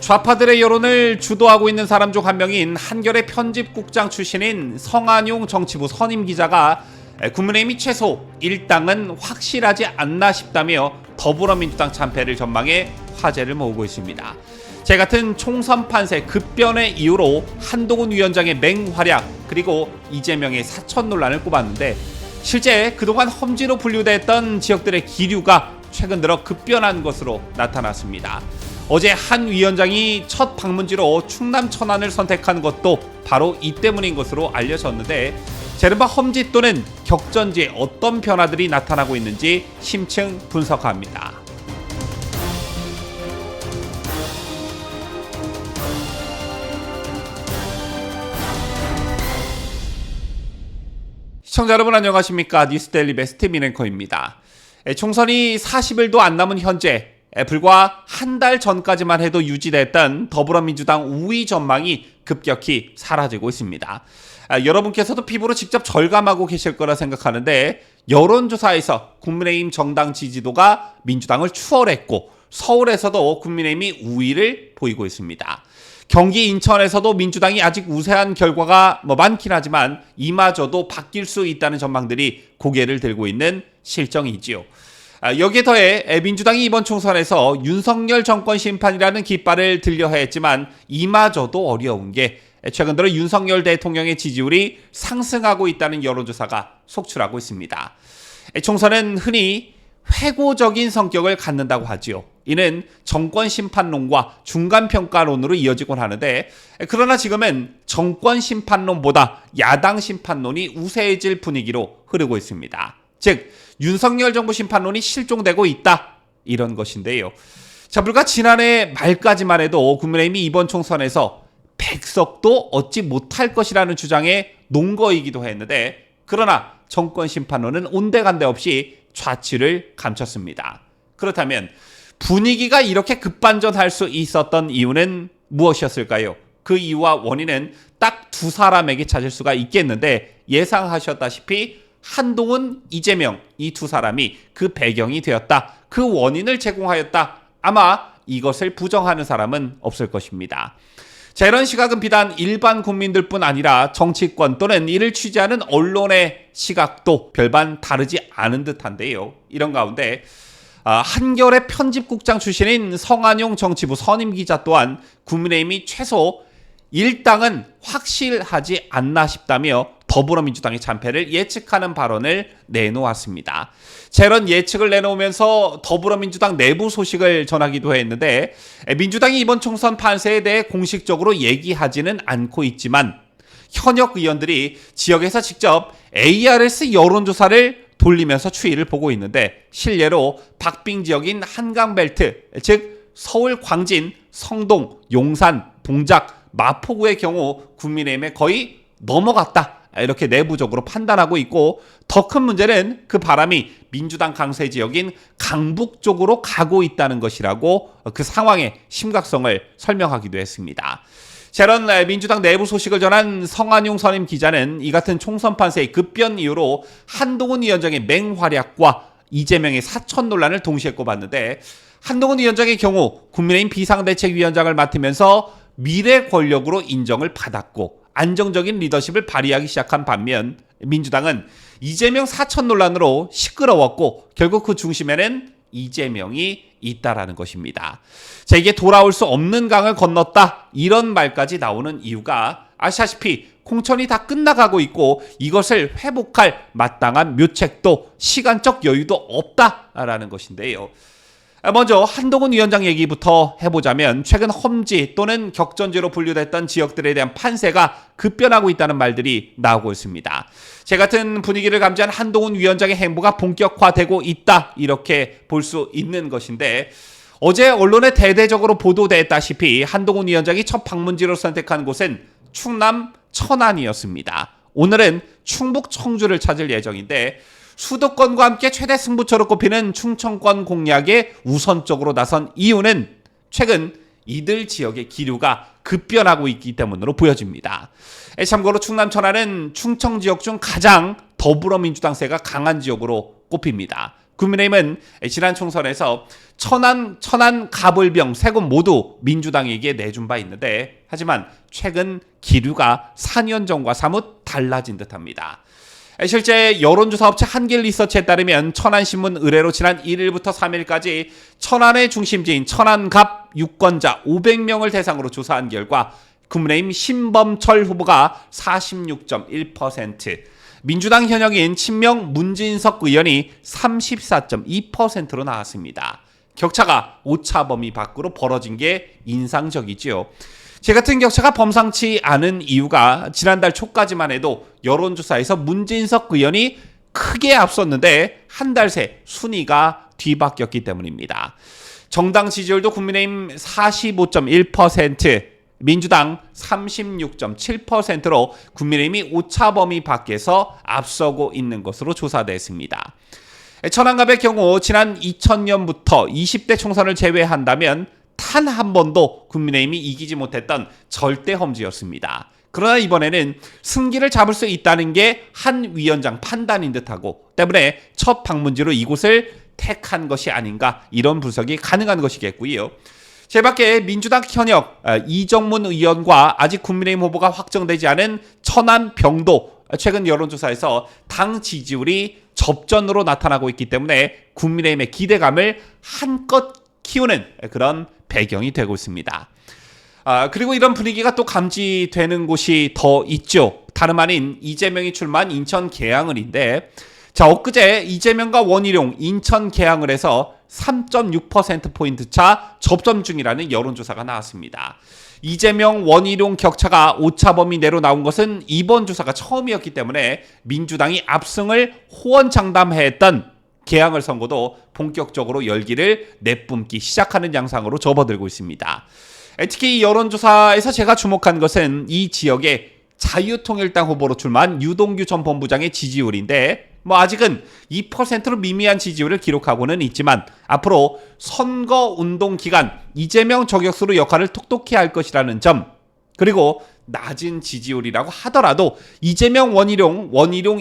좌파들의 여론을 주도하고 있는 사람 중 한 명인 한겨레 편집국장 출신인 성한용 정치부 선임 기자가 국민의힘이 최소 1당은 확실하지 않나 싶다며 더불어민주당 참패를 전망해 화제를 모으고 있습니다. 제 같은 총선 판세 급변의 이유로 한동훈 위원장의 맹활약 그리고 이재명의 사천 논란을 꼽았는데, 실제 그동안 험지로 분류됐던 지역들의 기류가 최근 들어 급변한 것으로 나타났습니다. 어제 한 위원장이 첫 방문지로 충남 천안을 선택한 것도 바로 이 때문인 것으로 알려졌는데, 제른바 험지 또는 격전지에 어떤 변화들이 나타나고 있는지 심층 분석합니다. 시청자 여러분 안녕하십니까? 뉴스데일리 베스트 민앵커입니다. 총선이 40일도 안 남은 현재 불과 한 달 전까지만 해도 유지됐던 더불어민주당 우위 전망이 급격히 사라지고 있습니다. 여러분께서도 피부로 직접 절감하고 계실 거라 생각하는데, 여론조사에서 국민의힘 정당 지지도가 민주당을 추월했고 서울에서도 국민의힘이 우위를 보이고 있습니다. 경기 인천에서도 민주당이 아직 우세한 결과가 많긴 하지만 이마저도 바뀔 수 있다는 전망들이 고개를 들고 있는 실정이지요. 여기에 더해 민주당이 이번 총선에서 윤석열 정권 심판이라는 깃발을 들려야 했지만 이마저도 어려운 게 최근 들어 윤석열 대통령의 지지율이 상승하고 있다는 여론조사가 속출하고 있습니다. 총선은 흔히 회고적인 성격을 갖는다고 하지요. 이는 정권 심판론과 중간평가론으로 이어지곤 하는데, 그러나 지금은 정권 심판론보다 야당 심판론이 우세해질 분위기로 흐르고 있습니다. 즉 윤석열 정부 심판론이 실종되고 있다, 이런 것인데요. 자, 불과 지난해 말까지만 해도 국민의힘이 이번 총선에서 100석도 얻지 못할 것이라는 주장에 논거이기도 했는데, 그러나 정권 심판론은 온데간데 없이 좌치를 감췄습니다. 그렇다면 분위기가 이렇게 급반전할 수 있었던 이유는 무엇이었을까요? 그 이유와 원인은 딱 두 사람에게 찾을 수가 있겠는데, 예상하셨다시피 한동훈, 이재명 이 두 사람이 그 배경이 되었다, 그 원인을 제공하였다, 아마 이것을 부정하는 사람은 없을 것입니다. 자, 이런 시각은 비단 일반 국민들뿐 아니라 정치권 또는 이를 취재하는 언론의 시각도 별반 다르지 않은 듯한데요. 이런 가운데 한겨레 편집국장 출신인 성한용 정치부 선임 기자 또한 국민의힘이 최소 1당은 확실하지 않나 싶다며 더불어민주당의 참패를 예측하는 발언을 내놓았습니다. 이런 예측을 내놓으면서 더불어민주당 내부 소식을 전하기도 했는데, 민주당이 이번 총선 판세에 대해 공식적으로 얘기하지는 않고 있지만 현역 의원들이 지역에서 직접 ARS 여론조사를 돌리면서 추이를 보고 있는데, 실례로 박빙 지역인 한강벨트, 즉 서울 광진, 성동, 용산, 동작, 마포구의 경우 국민의힘에 거의 넘어갔다, 이렇게 내부적으로 판단하고 있고, 더 큰 문제는 그 바람이 민주당 강세 지역인 강북 쪽으로 가고 있다는 것이라고 그 상황의 심각성을 설명하기도 했습니다. 자, 이런 민주당 내부 소식을 전한 성한용 선임 기자는 이 같은 총선 판세의 급변 이후로 한동훈 위원장의 맹활약과 이재명의 사천 논란을 동시에 꼽았는데, 한동훈 위원장의 경우 국민의힘 비상대책위원장을 맡으면서 미래 권력으로 인정을 받았고 안정적인 리더십을 발휘하기 시작한 반면, 민주당은 이재명 사천 논란으로 시끄러웠고 결국 그 중심에는 이재명이 있다라는 것입니다. 자, 이게 돌아올 수 없는 강을 건넜다, 이런 말까지 나오는 이유가 아시다시피 공천이 다 끝나가고 있고 이것을 회복할 마땅한 묘책도 시간적 여유도 없다라는 것인데요. 먼저 한동훈 위원장 얘기부터 해보자면, 최근 험지 또는 격전지로 분류됐던 지역들에 대한 판세가 급변하고 있다는 말들이 나오고 있습니다. 제 같은 분위기를 감지한 한동훈 위원장의 행보가 본격화되고 있다, 이렇게 볼 수 있는 것인데, 어제 언론에 대대적으로 보도됐다시피 한동훈 위원장이 첫 방문지로 선택한 곳은 충남 천안이었습니다. 오늘은 충북 청주를 찾을 예정인데, 수도권과 함께 최대 승부처로 꼽히는 충청권 공략에 우선적으로 나선 이유는 최근 이들 지역의 기류가 급변하고 있기 때문으로 보여집니다. 참고로 충남 천안은 충청 지역 중 가장 더불어민주당세가 강한 지역으로 꼽힙니다. 국민의힘은 지난 총선에서 천안 가불병 세 곳 모두 민주당에게 내준 바 있는데, 하지만 최근 기류가 4년 전과 사뭇 달라진 듯합니다. 실제 여론조사 업체 한길리서치에 따르면 천안신문 의뢰로 지난 1일부터 3일까지 천안의 중심지인 천안갑 유권자 500명을 대상으로 조사한 결과 국민의힘 신범철 후보가 46.1%, 민주당 현역인 친명 문진석 의원이 34.2%로 나왔습니다. 격차가 오차 범위 밖으로 벌어진 게 인상적이지요. 제 같은 격차가 범상치 않은 이유가 지난달 초까지만 해도 여론조사에서 문진석 의원이 크게 앞섰는데 한 달 새 순위가 뒤바뀌었기 때문입니다. 정당 지지율도 국민의힘 45.1%, 민주당 36.7%로 국민의힘이 오차 범위 밖에서 앞서고 있는 것으로 조사됐습니다. 천안갑의 경우 지난 2000년부터 20대 총선을 제외한다면 단 한 번도 국민의힘이 이기지 못했던 절대 험지였습니다. 그러나 이번에는 승기를 잡을 수 있다는 게 한 위원장 판단인 듯하고, 때문에 첫 방문지로 이곳을 택한 것이 아닌가, 이런 분석이 가능한 것이겠고요. 제 밖에 민주당 현역 이정문 의원과 아직 국민의힘 후보가 확정되지 않은 천안 병도, 최근 여론조사에서 당 지지율이 접전으로 나타나고 있기 때문에 국민의힘의 기대감을 한껏 키우는 그런 배경이 되고 있습니다. 그리고 이런 분위기가 또 감지되는 곳이 더 있죠. 다름 아닌 이재명이 출마한 인천 계양을인데, 엊그제 이재명과 원희룡 인천 계양을에서 3.6%포인트 차 접전 중이라는 여론조사가 나왔습니다. 이재명, 원희룡 격차가 오차범위 내로 나온 것은 이번 조사가 처음이었기 때문에 민주당이 압승을 호언장담했던 계양을 선거도 본격적으로 열기를 내뿜기 시작하는 양상으로 접어들고 있습니다. 특히 이 여론조사에서 제가 주목한 것은 이 지역의 자유통일당 후보로 출마한 유동규 전 본부장의 지지율인데, 아직은 2%로 미미한 지지율을 기록하고는 있지만 앞으로 선거운동 기간 이재명 저격수로 역할을 톡톡히 할 것이라는 점, 그리고 낮은 지지율이라고 하더라도 이재명, 원희룡,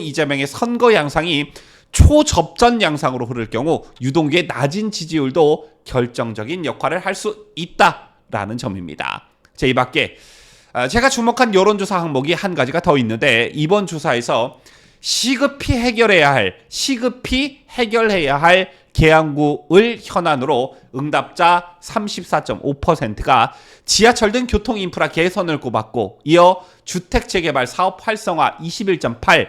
이재명의 선거 양상이 초접전 양상으로 흐를 경우 유동규의 낮은 지지율도 결정적인 역할을 할 수 있다라는 점입니다. 이 밖에 제가 주목한 여론조사 항목이 한 가지가 더 있는데, 이번 조사에서 시급히 해결해야 할 계양구을 현안으로 응답자 34.5%가 지하철 등 교통 인프라 개선을 꼽았고, 이어 주택 재개발 사업 활성화 21.8%,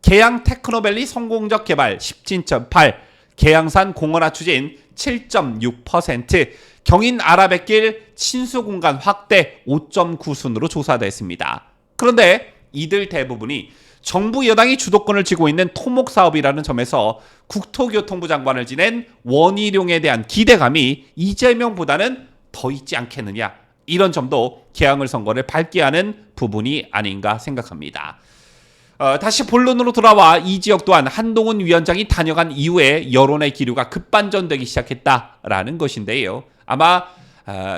계양 테크노밸리 성공적 개발 17.8%, 계양산 공원화 추진 7.6%, 경인 아라뱃길 친수공간 확대 5.9순으로 조사됐습니다. 그런데 이들 대부분이 정부 여당이 주도권을 쥐고 있는 토목 사업이라는 점에서 국토교통부 장관을 지낸 원희룡에 대한 기대감이 이재명보다는 더 있지 않겠느냐, 이런 점도 계양을 선거를 밝게 하는 부분이 아닌가 생각합니다. 다시 본론으로 돌아와 이 지역 또한 한동훈 위원장이 다녀간 이후에 여론의 기류가 급반전되기 시작했다라는 것인데요. 아마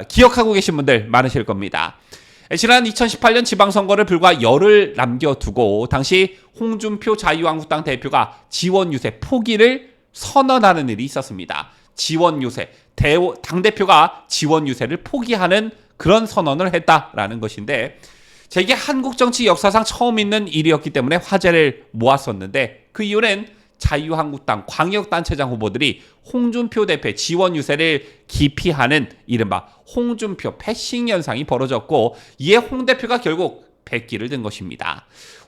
기억하고 계신 분들 많으실 겁니다. 지난 2018년 지방선거를 불과 열흘 남겨두고 당시 홍준표 자유한국당 대표가 지원 유세 포기를 선언하는 일이 있었습니다. 지원 유세, 당대표가 지원 유세를 포기하는 그런 선언을 했다라는 것인데, 이게 한국 정치 역사상 처음 있는 일이었기 때문에 화제를 모았었는데, 그 이유는 자유한국당 광역단체장 후보들이 홍준표 대표의 지원 유세를 기피하는 이른바 홍준표 패싱 현상이 벌어졌고, 이에 홍 대표가 결국 백기를 든 것입니다.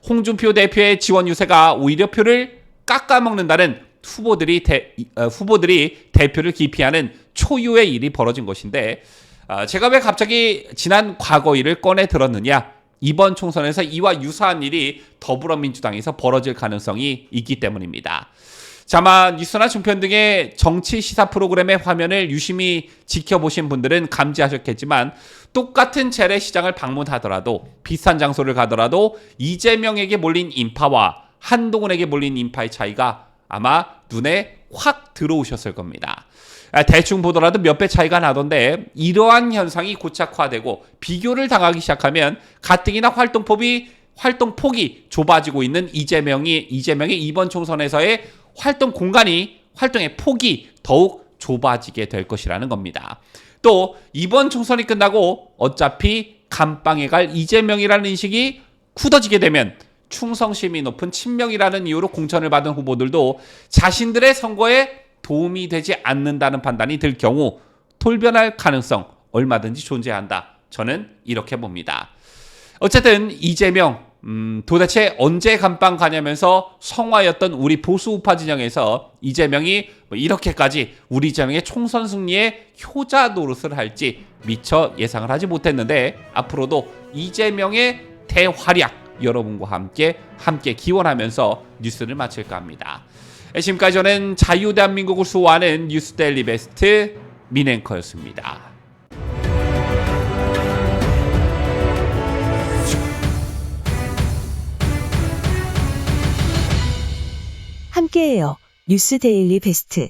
홍준표 대표의 지원 유세가 오히려 표를 깎아먹는다는 후보들이 대표를 기피하는 초유의 일이 벌어진 것인데, 제가 왜 갑자기 지난 과거 일을 꺼내 들었느냐, 이번 총선에서 이와 유사한 일이 더불어민주당에서 벌어질 가능성이 있기 때문입니다. 아마 뉴스나 종편 등의 정치 시사 프로그램의 화면을 유심히 지켜보신 분들은 감지하셨겠지만, 똑같은 재래시장을 방문하더라도, 비슷한 장소를 가더라도 이재명에게 몰린 인파와 한동훈에게 몰린 인파의 차이가 아마 눈에 확 들어오셨을 겁니다. 대충 보더라도 몇 배 차이가 나던데, 이러한 현상이 고착화되고 비교를 당하기 시작하면 가뜩이나 활동폭이 좁아지고 있는 이재명의 이번 총선에서의 활동 공간이 활동의 폭이 더욱 좁아지게 될 것이라는 겁니다. 또 이번 총선이 끝나고 어차피 감방에 갈 이재명이라는 인식이 굳어지게 되면 충성심이 높은 친명이라는 이유로 공천을 받은 후보들도 자신들의 선거에 도움이 되지 않는다는 판단이 들 경우 돌변할 가능성 얼마든지 존재한다. 저는 이렇게 봅니다. 어쨌든 이재명 도대체 언제 감방 가냐면서 성화였던 우리 보수 우파 진영에서 이재명이 이렇게까지 우리 진영의 총선 승리에 효자 노릇을 할지 미처 예상을 하지 못했는데 앞으로도 이재명의 대활약 여러분과 함께 기원하면서 뉴스를 마칠까 합니다. 지금까지 저는 자유대한민국을 수호하는 뉴스데일리 베스트 민앵커였습니다. 함께해요. 뉴스 데일리 베스트.